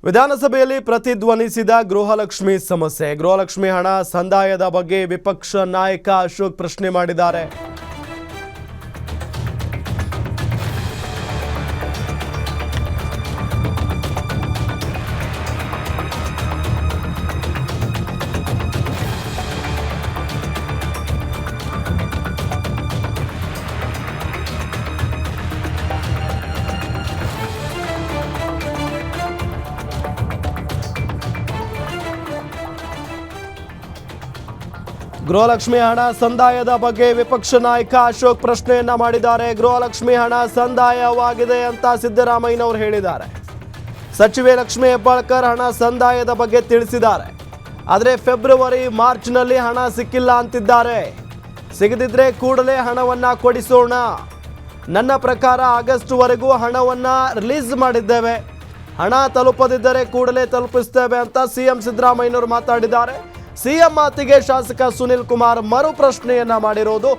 ವಿಧಾನಸಭೆಯಲ್ಲಿ ಪ್ರತಿಧ್ವನಿಸಿದ ಗೃಹಲಕ್ಷ್ಮಿ ಸಮಸ್ಯೆ. ಗೃಹಲಕ್ಷ್ಮಿ ಹಣ ಸಂದಾಯದ ಬಗ್ಗೆ ವಿಪಕ್ಷ ನಾಯಕ ಅಶೋಕ್ ಪ್ರಶ್ನೆ ಮಾಡಿದ್ದಾರೆ. ಗೃಹಲಕ್ಷ್ಮಿ ಹಣ ಸಂದಾಯದ ಬಗ್ಗೆ ವಿಪಕ್ಷ ನಾಯಕ ಅಶೋಕ್ ಪ್ರಶ್ನೆಯನ್ನ ಮಾಡಿದ್ದಾರೆ. ಗೃಹಲಕ್ಷ್ಮಿ ಹಣ ಸಂದಾಯವಾಗಿದೆ ಅಂತ ಸಿದ್ದರಾಮಯ್ಯನವರು ಹೇಳಿದ್ದಾರೆ. ಸಚಿವೆ ಲಕ್ಷ್ಮಿ ಹೆಬ್ಬಾಳ್ಕರ್ ಹಣ ಸಂದಾಯದ ಬಗ್ಗೆ ತಿಳಿಸಿದ್ದಾರೆ. ಆದರೆ ಫೆಬ್ರವರಿ ಮಾರ್ಚ್ನಲ್ಲಿ ಹಣ ಸಿಕ್ಕಿಲ್ಲ ಅಂತಿದ್ದಾರೆ. ಸಿಗದಿದ್ರೆ ಕೂಡಲೇ ಹಣವನ್ನ ಕೊಡಿಸೋಣ. ನನ್ನ ಪ್ರಕಾರ ಆಗಸ್ಟ್ವರೆಗೂ ಹಣವನ್ನ ರಿಲೀಸ್ ಮಾಡಿದ್ದೇವೆ. ಹಣ ತಲುಪದಿದ್ದರೆ ಕೂಡಲೇ ತಲುಪಿಸ್ತೇವೆ ಅಂತ ಸಿಎಂ ಸಿದ್ದರಾಮಯ್ಯನವರು ಮಾತಾಡಿದ್ದಾರೆ. ಸಿಎಂ ಮಾತಿಗೆ ಶಾಸಕ ಸುನಿಲ್ ಕುಮಾರ್ ಮರು ಪ್ರಶ್ನೆಯನ್ನ ಮಾಡಿರೋದು.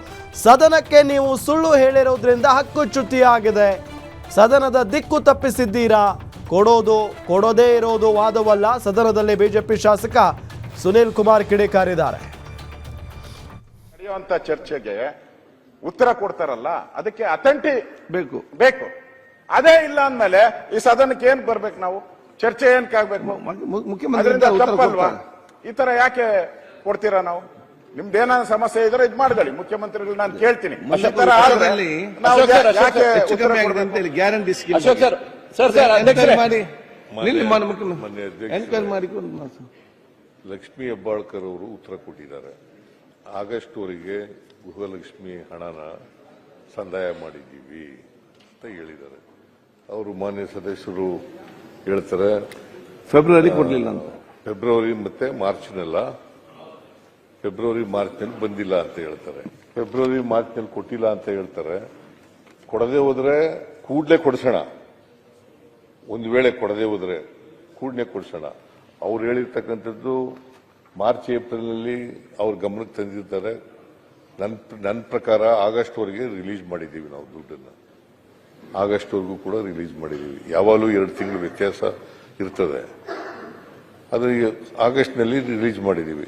ಸದನಕ್ಕೆ ನೀವು ಸುಳ್ಳು ಹೇಳಿರೋದ್ರಿಂದ ಹಕ್ಕುಚ್ಯುತಿಯಾಗಿದೆ. ಸದನದ ದಿಕ್ಕು ತಪ್ಪಿಸಿದ್ದೀರಾ. ಕೊಡೋದೇ ಇರೋದು ವಾದವಲ್ಲ. ಸದನದಲ್ಲಿ ಬಿಜೆಪಿ ಶಾಸಕ ಸುನಿಲ್ ಕುಮಾರ್ ಕಿಡಿಕಾರಿದ್ದಾರೆ. ನಡೆಯುವಂತ ಚರ್ಚೆಗೆ ಉತ್ತರ ಕೊಡ್ತಾರಲ್ಲ, ಅದಕ್ಕೆ ಅಥೆಂಟಿ ಬೇಕು. ಅದೇ ಇಲ್ಲ ಅಂದ್ಮೇಲೆ ಈ ಸದನಕ್ಕೆ ಏನ್ ಬರ್ಬೇಕು? ನಾವು ಚರ್ಚೆ ಏನ್ಕಾಗ್ಬೇಕು? ಮುಖ್ಯಮಂತ್ರಿ ಈ ತರ ಯಾಕೆ ಕೊಡ್ತೀರಾ? ನಾವು ನಿಮ್ದೇನ ಸಮಸ್ಯೆ ಇದ್ರೆ ಇದು ಮಾಡಿದಳಿ ಮುಖ್ಯಮಂತ್ರಿಗಳು ನಾನು ಕೇಳ್ತೀನಿ. ಲಕ್ಷ್ಮಿ ಹೆಬ್ಬಾಳ್ಕರ್ ಅವರು ಉತ್ತರ ಕೊಟ್ಟಿದ್ದಾರೆ. ಆಗಸ್ಟ್ ವರೆಗೆ ಗೃಹಲಕ್ಷ್ಮಿ ಹಣನ ಸಂದಾಯ ಮಾಡಿದ್ದೀವಿ ಅಂತ ಹೇಳಿದ್ದಾರೆ. ಅವರು ಮಾನ್ಯ ಸದಸ್ಯರು ಹೇಳ್ತಾರೆ ಫೆಬ್ರವರಿ ಕೊಡ್ಲಿಲ್ಲ ಅಂತ. ಫೆಬ್ರವರಿ ಮತ್ತೆ ಮಾರ್ಚ್ನೆಲ್ಲ ಫೆಬ್ರವರಿ ಮಾರ್ಚ್ನಲ್ಲಿ ಬಂದಿಲ್ಲ ಅಂತ ಹೇಳ್ತಾರೆ. ಫೆಬ್ರವರಿ ಮಾರ್ಚ್ನಲ್ಲಿ ಕೊಟ್ಟಿಲ್ಲ ಅಂತ ಹೇಳ್ತಾರೆ. ಕೊಡದೆ ಹೋದ್ರೆ ಕೂಡಲೇ ಕೊಡಿಸೋಣ. ಒಂದು ವೇಳೆ ಕೊಡದೆ ಹೋದ್ರೆ ಕೂಡಲೇ ಕೊಡಿಸೋಣ. ಅವ್ರು ಹೇಳಿರ್ತಕ್ಕಂಥದ್ದು ಮಾರ್ಚ್ ಏಪ್ರಿಲ್ನಲ್ಲಿ ಅವ್ರ ಗಮನಕ್ಕೆ ತಂದಿರ್ತಾರೆ. ನನ್ನ ಪ್ರಕಾರ ಆಗಸ್ಟ್ ವರೆಗೆ ರಿಲೀಸ್ ಮಾಡಿದ್ದೀವಿ. ನಾವು ದುಡ್ಡನ್ನು ಆಗಸ್ಟ್ ವರೆಗೂ ಕೂಡ ರಿಲೀಸ್ ಮಾಡಿದ್ದೀವಿ. ಯಾವಾಗಲೂ 2 ತಿಂಗಳು ವ್ಯತ್ಯಾಸ ಇರ್ತದೆ. ಅದು ಆಗಸ್ಟ್ನಲ್ಲಿ ರಿಲೀಸ್ ಮಾಡಿದ್ದೀವಿ.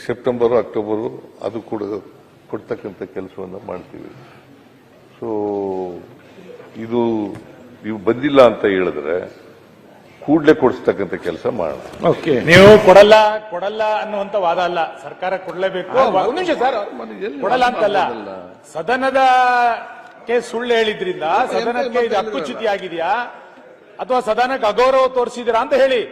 ಸೆಪ್ಟೆಂಬರು ಅಕ್ಟೋಬರು ಅದು ಕೂಡ ಕೊಡ್ತಕ್ಕಂಥ ಕೆಲಸವನ್ನು ಮಾಡ್ತೀವಿ. ಸೊ ಇದು ನೀವು ಬಂದಿಲ್ಲ ಅಂತ ಹೇಳಿದ್ರೆ ಕೂಡಲೇ ಕೊಡಿಸ್ತಕ್ಕಂಥ ಕೆಲಸ ಮಾಡೋಣ. ನೀವು ಕೊಡಲ್ಲ ಅನ್ನುವಂತ ವಾದ ಅಲ್ಲ. ಸರ್ಕಾರ ಕೊಡಲೇಬೇಕು. ಕೊಡಲ್ಲ ಅಂತಲ್ಲ. ಸದನದಕ್ಕೆ ಸುಳ್ಳು ಹೇಳಿದ್ರಿಂದ ಸದನಕ್ಕೆ ಇದು ಹಕ್ಕುಚ್ಯುತಿ ಆಗಿದೆಯಾ ಅಥವಾ ಸದನಕ್ಕೆ ಅಗೌರವ ತೋರಿಸಿದಿರಾ ಅಂತ ಹೇಳಿ.